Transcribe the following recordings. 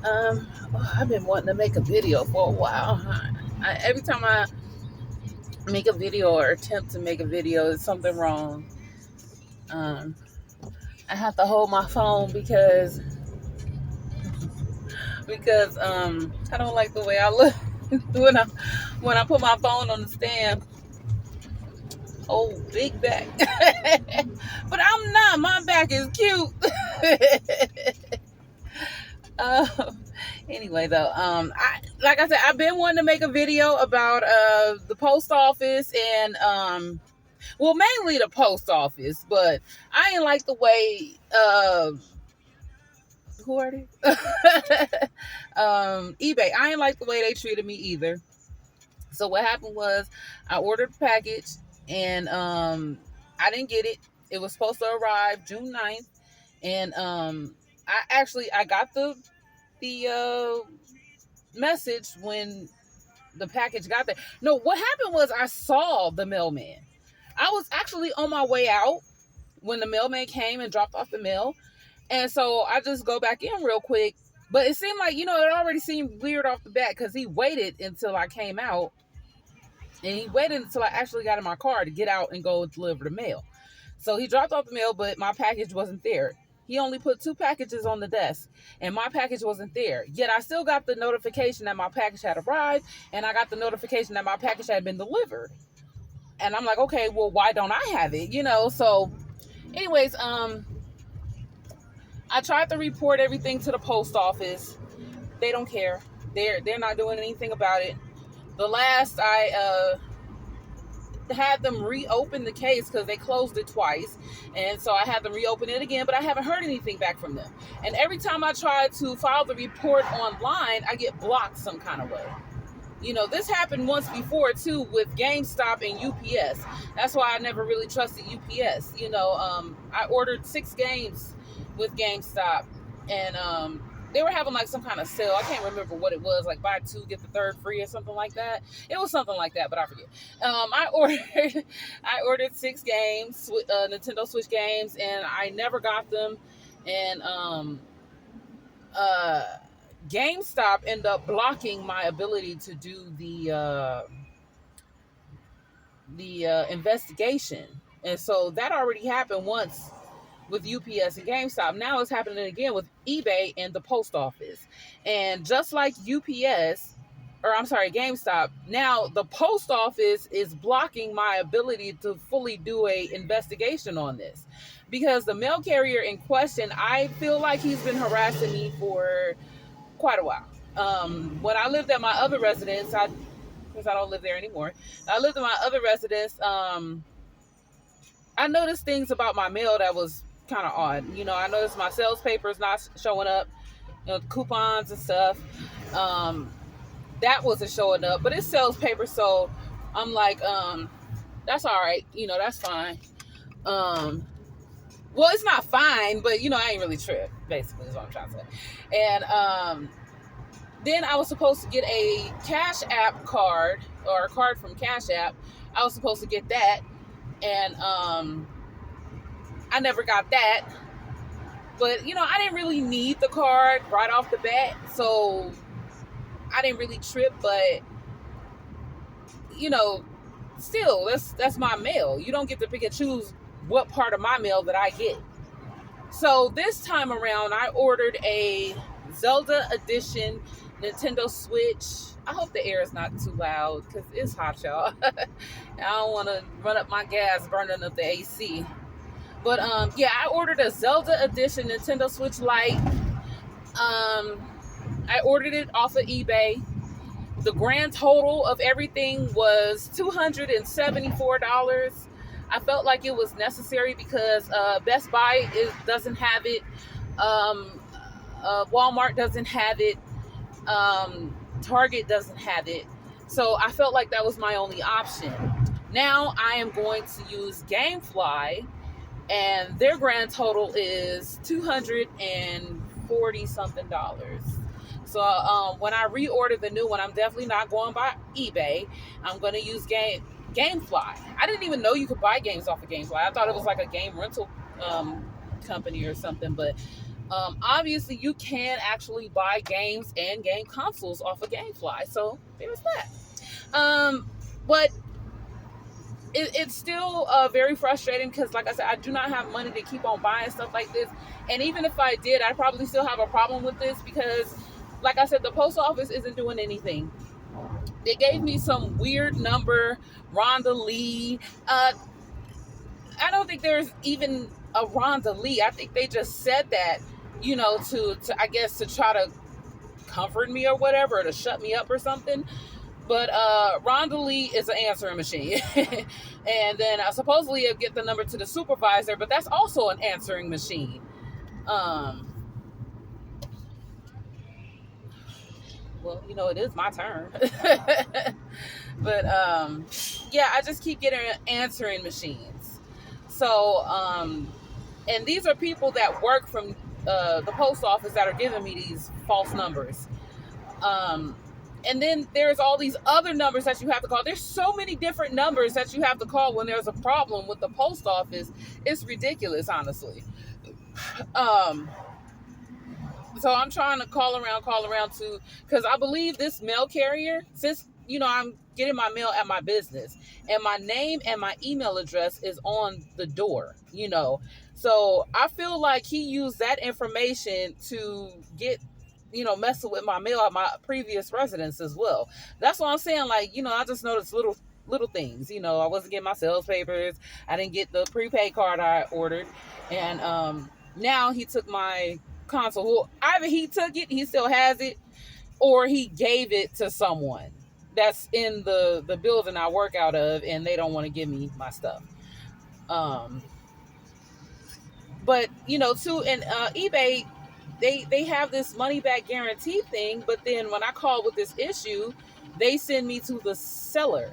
I've been wanting to make a video for a while. Every time I make a video or attempt to make a video, there's something wrong. Um, I have to hold my phone because I don't like the way I look when I put my phone on the stand. Oh, big back. But I'm not. My back is cute. uh, anyway, though, I like I said, I've been wanting to make a video about the post office and well, mainly the post office, but I ain't like the way who are they? eBay. I ain't like the way they treated me either. So what happened was I ordered a package and I didn't get it. It was supposed to arrive June 9th. And I got the message when the package got there. No, what happened was I saw the mailman. I was actually on my way out when the mailman came and dropped off the mail. And so I just go back in real quick. But it seemed like, it already seemed weird off the bat because he waited until I came out. And he waited until I actually got in my car to get out and go deliver the mail. So he dropped off the mail, but my package wasn't there. He only put 2 packages on the desk, and my package wasn't there. Yet I still got the notification that my package had arrived, and I got the notification that my package had been delivered. And I'm like, okay, well, why don't I have it? So anyways, I tried to report everything to the post office. They don't care. They're not doing anything about it. The last I had them reopen the case because they closed it twice, and so I had them reopen it again, but I haven't heard anything back from them. And every time I try to file the report online, I get blocked some kind of way. This happened once before too with GameStop and UPS. That's why I never really trusted UPS. I ordered 6 games with GameStop, and they were having like some kind of sale. I can't remember what it was, like buy 2 get the 3rd free or something like that. It was something like that, but I forget. I ordered 6 games, Nintendo Switch games, and I never got them. And GameStop ended up blocking my ability to do the investigation, and so that already happened once with UPS and GameStop. Now it's happening again with eBay and the post office. And just like GameStop, now the post office is blocking my ability to fully do a investigation on this, because the mail carrier in question, I feel like he's been harassing me for quite a while. When I lived at my other residence, because I don't live there anymore, I lived at my other residence. I noticed things about my mail that was kind of odd. I noticed my sales papers not showing up, coupons and stuff. That wasn't showing up, but it's sales paper, so I'm like, that's all right. That's fine. Well, it's not fine, but I ain't really tripped, basically is what I'm trying to say. And then I was supposed to get a Cash App card, or a card from Cash App. I was supposed to get that, and I never got that. But I didn't really need the card right off the bat, so I didn't really trip. But still, that's my mail. You don't get to pick and choose what part of my mail that I get. So this time around, I ordered a Zelda edition Nintendo Switch. I hope the air is not too loud because it's hot, y'all. I don't want to run up my gas burning up the AC. But yeah, I ordered a Zelda edition Nintendo Switch Lite. I ordered it off of eBay. The grand total of everything was $274. I felt like it was necessary because Best Buy doesn't have it. Walmart doesn't have it. Target doesn't have it. So I felt like that was my only option. Now I am going to use GameFly, and their grand total is $240 something. So when I reorder the new one, I'm definitely not going by eBay. I'm going to use GameFly. I didn't even know you could buy games off of GameFly. I thought it was like a game rental company or something, but Obviously, you can actually buy games and game consoles off of GameFly, so there's that. But it's still very frustrating because, like I said, I do not have money to keep on buying stuff like this. And even if I did, I probably still have a problem with this because, like I said, the post office isn't doing anything. They gave me some weird number, Rhonda Lee. I don't think there's even a Rhonda Lee. I think they just said that, to I guess to try to comfort me or whatever, or to shut me up or something. But Rhonda Lee is an answering machine. And then supposedly it'll get the number to the supervisor, but that's also an answering machine. Well, it is my turn. But yeah, I just keep getting answering machines. So, and these are people that work from the post office that are giving me these false numbers. And then there's all these other numbers that you have to call. There's so many different numbers that you have to call when there's a problem with the post office. It's ridiculous, honestly. So I'm trying to call around to, because I believe this mail carrier, since, I'm getting my mail at my business and my name and my email address is on the door, So I feel like he used that information to get, messing with my mail at my previous residence as well. That's what I'm saying. Like, I just noticed little things. I wasn't getting my sales papers. I didn't get the prepaid card I ordered. And now he took my console. Well, either he took it, he still has it, or he gave it to someone that's in the building I work out of, and they don't want to give me my stuff. But too, and eBay, they have this money back guarantee thing, but then when I call with this issue, they send me to the seller,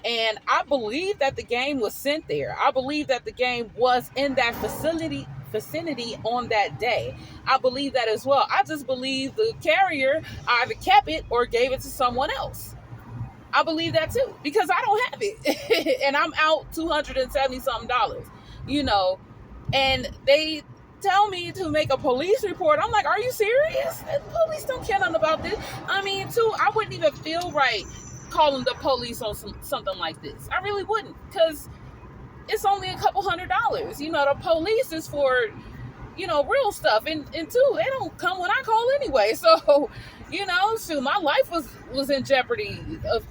and I believe that the game was sent there. I believe that the game was in that vicinity on that day. I believe that as well. I just believe the carrier either kept it or gave it to someone else. I believe that too, because I don't have it. And I'm out $270 something, and they tell me to make a police report. I'm like, are you serious? The police don't care nothing about this. I mean, too, I wouldn't even feel right calling the police on something like this. I really wouldn't, because it's only a couple $100. The police is for, real stuff. And two, they don't come when I call anyway. So, shoot, my life was in jeopardy a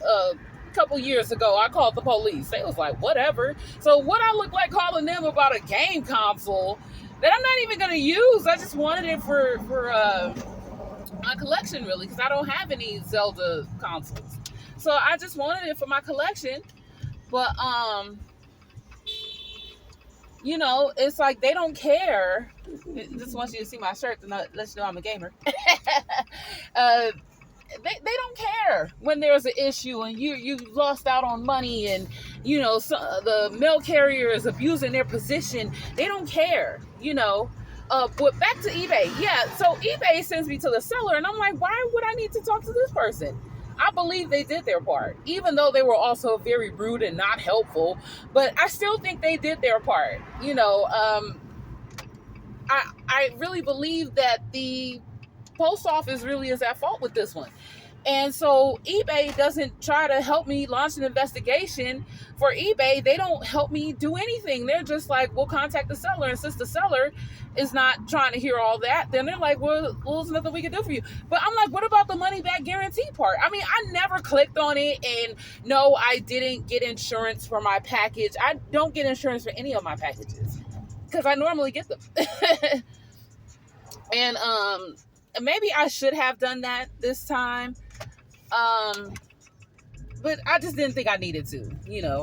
couple years ago. I called the police. They was like, whatever. So what I look like calling them about a game console that I'm not even going to use? I just wanted it for my collection, really, because I don't have any Zelda consoles. So I just wanted it for my collection. But, it's like they don't care. Just want you to see my shirt to let you know I'm a gamer. They don't care when there's an issue and you lost out on money and the mail carrier is abusing their position. They don't care, But back to eBay. Yeah, so eBay sends me to the seller and I'm like, why would I need to talk to this person? I believe they did their part, even though they were also very rude and not helpful. But I still think they did their part. I really believe that the post office really is at fault with this one. And so eBay doesn't try to help me launch an investigation. For eBay, they don't help me do anything. They're just like, we'll contact the seller. And since the seller is not trying to hear all that, then they're like, well, there's nothing we can do for you. But I'm like, what about the money back guarantee part? I mean, I never clicked on it. And no, I didn't get insurance for my package. I don't get insurance for any of my packages because I normally get them. And maybe I should have done that this time. But I just didn't think I needed to,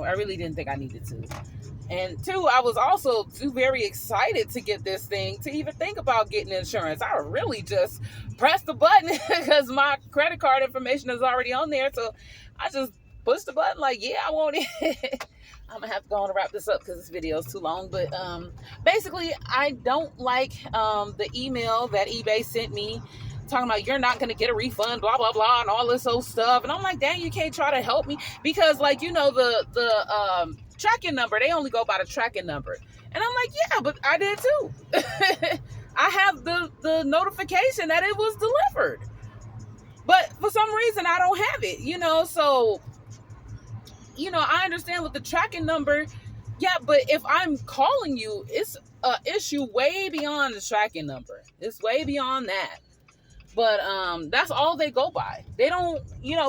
I really didn't think I needed to. And two, I was also very excited to get this thing, to even think about getting insurance. I really just pressed the button because my credit card information is already on there. So I just pushed the button like, yeah, I want it. I'm gonna have to go on and wrap this up because this video is too long. But basically, I don't like the email that eBay sent me talking about you're not going to get a refund, blah, blah, blah, and all this old stuff. And I'm like, dang, you can't try to help me because, like, the tracking number, they only go by the tracking number. And I'm like, yeah, but I did too. I notification that it was delivered. But for some reason, I don't have it, so, I understand with the tracking number. Yeah, but if I'm calling you, it's a issue way beyond the tracking number. It's way beyond that. But that's all they go by. They don't,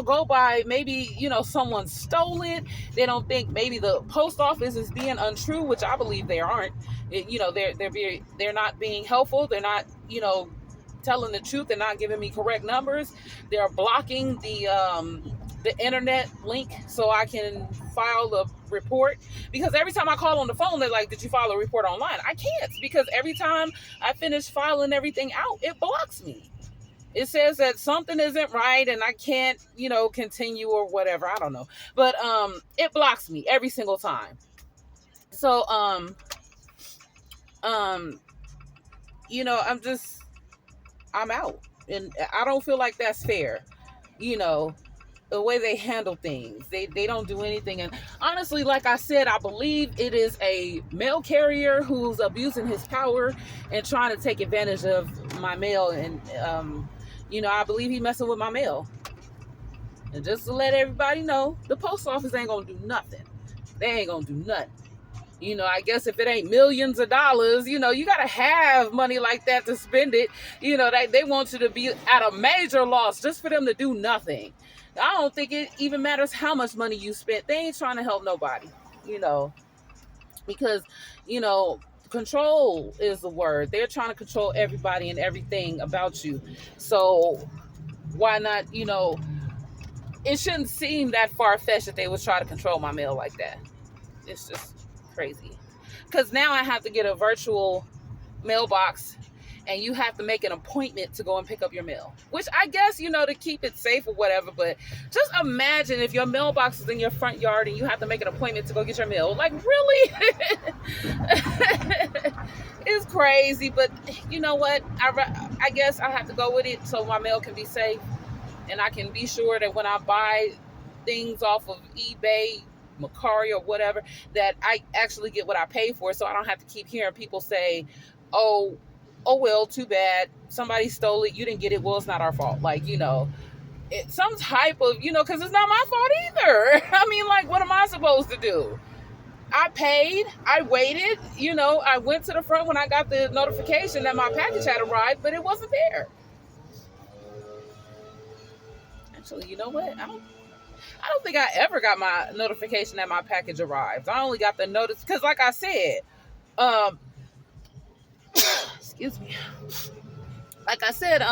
go by maybe, someone stole it. They don't think maybe the post office is being untrue, which I believe they aren't. They're not being helpful. They're not, telling the truth. They're not giving me correct numbers. They're blocking the internet link so I can file the report, because every time I call on the phone, they're like, did you file a report online? I can't, because every time I finish filing everything out, it blocks me. It says that something isn't right and I can't, continue or whatever. I don't know. But it blocks me every single time. So I'm out. And I don't feel like that's fair. The way they handle things. They don't do anything. And honestly, like I said, I believe it is a mail carrier who's abusing his power and trying to take advantage of my mail. And I believe he's messing with my mail. And just to let everybody know, the post office ain't gonna do nothing. They ain't gonna do nothing. I guess if it ain't millions of dollars, you gotta have money like that to spend it. They want you to be at a major loss just for them to do nothing. I don't think it even matters how much money you spent. They ain't trying to help nobody, because, control is the word. They're trying to control everybody and everything about you. So why not, it shouldn't seem that far-fetched that they would try to control my mail like that. It's just crazy. Because now I have to get a virtual mailbox, and you have to make an appointment to go and pick up your mail, which I guess, to keep it safe or whatever. But just imagine if your mailbox is in your front yard and you have to make an appointment to go get your mail. Like, really? It's crazy. But you know what? I guess I have to go with it so my mail can be safe. And I can be sure that when I buy things off of eBay, Mercari, or whatever, that I actually get what I pay for, so I don't have to keep hearing people say, oh well, too bad, somebody stole it, you didn't get it, well, it's not our fault. Like, some type of, because it's not my fault either. I mean, like, what am I supposed to do? I paid, I waited, I went to the front when I got the notification that my package had arrived, but it wasn't there. Actually, you know what? I don't think I ever got my notification that my package arrived. I only got the notice because, like I said, excuse me. Like I said,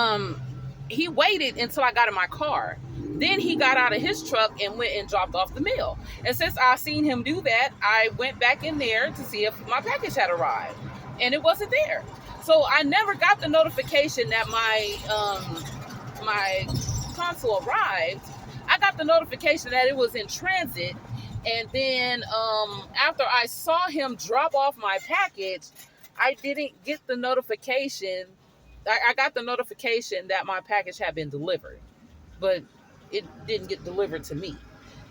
he waited until I got in my car. Then he got out of his truck and went and dropped off the mail. And since I seen him do that, I went back in there to see if my package had arrived, and it wasn't there. So I never got the notification that my console arrived. I got the notification that it was in transit, and then after I saw him drop off my package, I didn't get the notification. I got the notification that my package had been delivered, but it didn't get delivered to me.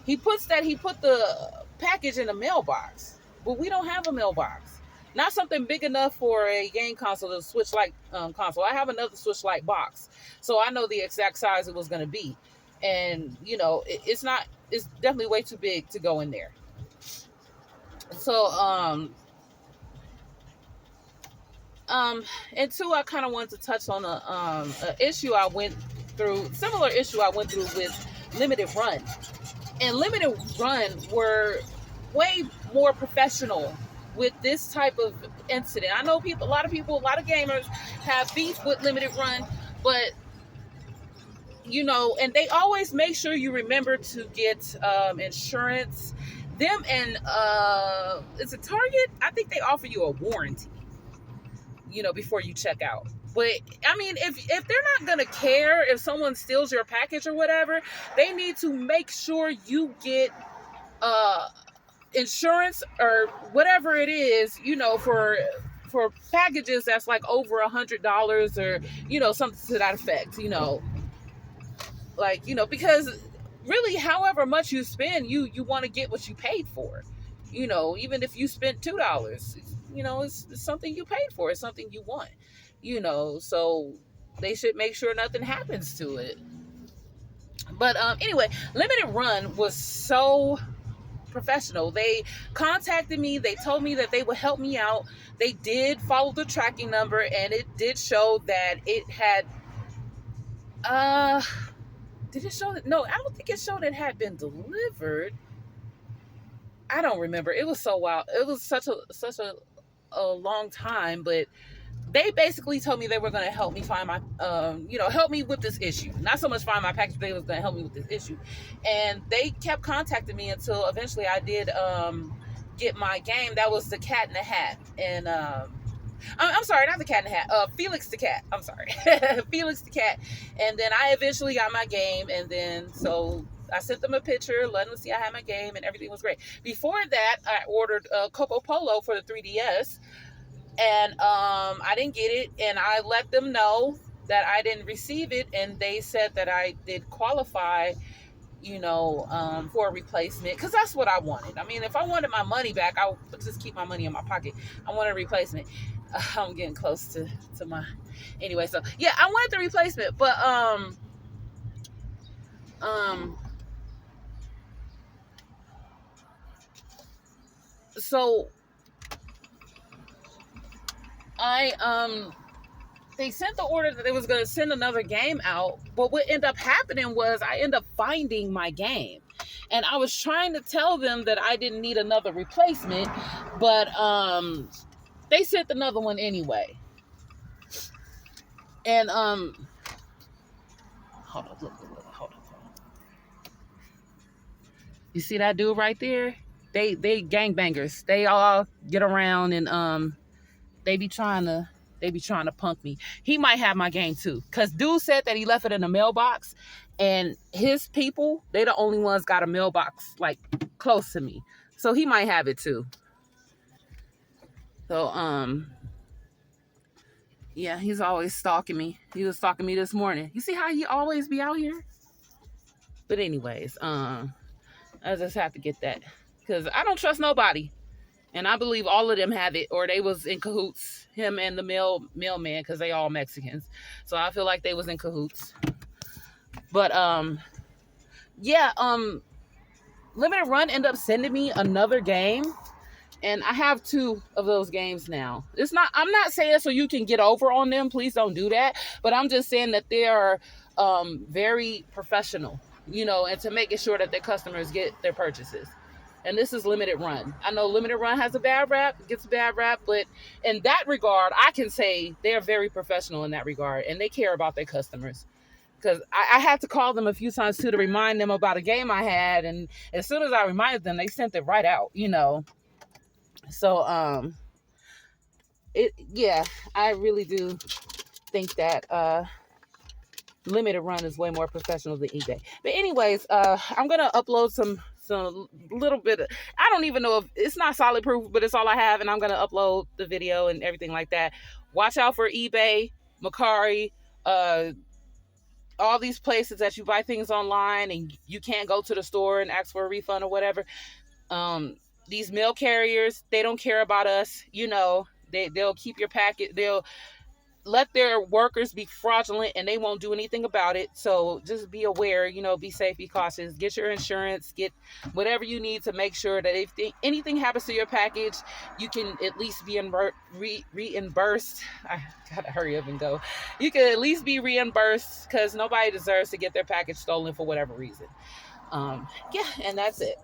He put the package in a mailbox, but we don't have a mailbox. Not something big enough for a game console, the Switch Lite console. I have another Switch Lite box, so I know the exact size it was going to be. And, it's definitely way too big to go in there. So, and two, I kind of wanted to touch on a issue I went through, similar issue I went through with Limited Run. And Limited Run were way more professional with this type of incident. I know a lot of gamers have beef with Limited Run, but and they always make sure you remember to get insurance. Them and it's a Target. I think they offer you a warranty, before you check out. But I mean, if they're not gonna care if someone steals your package or whatever, they need to make sure you get insurance or whatever it is, for packages that's like over $100 or something to that effect. Like, because really, however much you spend, you want to get what you paid for. Even if you spent $2, it's something you paid for. It's something you want. so they should make sure nothing happens to it. But anyway, Limited Run was so professional. They contacted me. They told me that they would help me out. They did follow the tracking number, and it did show that it had. Did it show that? No, I don't think it showed it had been delivered. I don't remember. It was so wild. It was such a long time, but they basically told me they were going to help me find my, help me with this issue. Not so much find my package, but they was going to help me with this issue. And they kept contacting me until eventually I did get my game. That was the Cat in the Hat. And I'm sorry, not the Cat in the Hat. Felix the Cat. I'm sorry. Felix the Cat. And then I eventually got my game. And then, so I sent them a picture, let them see I had my game, and everything was great. Before that, I ordered Coco Polo for the 3DS. And I didn't get it, and I let them know that I didn't receive it, and they said that I did qualify, for a replacement, because that's what I wanted. I mean, if I wanted my money back, I would just keep my money in my pocket. I wanted a replacement. I'm getting close to my, anyway, so yeah, I wanted the replacement, but so they sent the order that they was going to send another game out, but what ended up happening was I ended up finding my game, and I was trying to tell them that I didn't need another replacement, but they sent another one anyway. And hold on, look, hold on. You see that dude right there? They gangbangers. They all get around and they be trying to punk me. He might have my game too, cause dude said that he left it in the mailbox, and his people, they the only ones got a mailbox like close to me, so he might have it too. So yeah, he's always stalking me. He was stalking me this morning. You see how he always be out here? But anyways, I just have to get that, cause I don't trust nobody. And I believe all of them have it, or they was in cahoots, him and the mailman, because they all Mexicans. So I feel like they was in cahoots. But yeah, Limited Run ended up sending me another game, and I have 2 of those games now. I'm not saying so you can get over on them. Please don't do that. But I'm just saying that they are very professional, and to making sure that their customers get their purchases. And this is Limited Run. I know Limited Run has a bad rap, gets a bad rap, but in that regard, I can say they're very professional in that regard, and they care about their customers. Because I had to call them a few times too to remind them about a game I had, and as soon as I reminded them, they sent it right out, So I really do think that Limited Run is way more professional than eBay. But anyways, I'm gonna upload some little bit of, I don't even know if it's not solid proof, but it's all I have, and I'm gonna upload the video and everything like that. Watch out for eBay, Mercari, all these places that you buy things online and you can't go to the store and ask for a refund or whatever. These mail carriers, they don't care about us. They'll keep your packet. They'll let their workers be fraudulent, and they won't do anything about it. So just be aware, be safe, be cautious, get your insurance, get whatever you need to make sure that if anything happens to your package, you can at least be reimbursed. I gotta hurry up and go. You can at least be reimbursed, because nobody deserves to get their package stolen for whatever reason. Yeah, and that's it.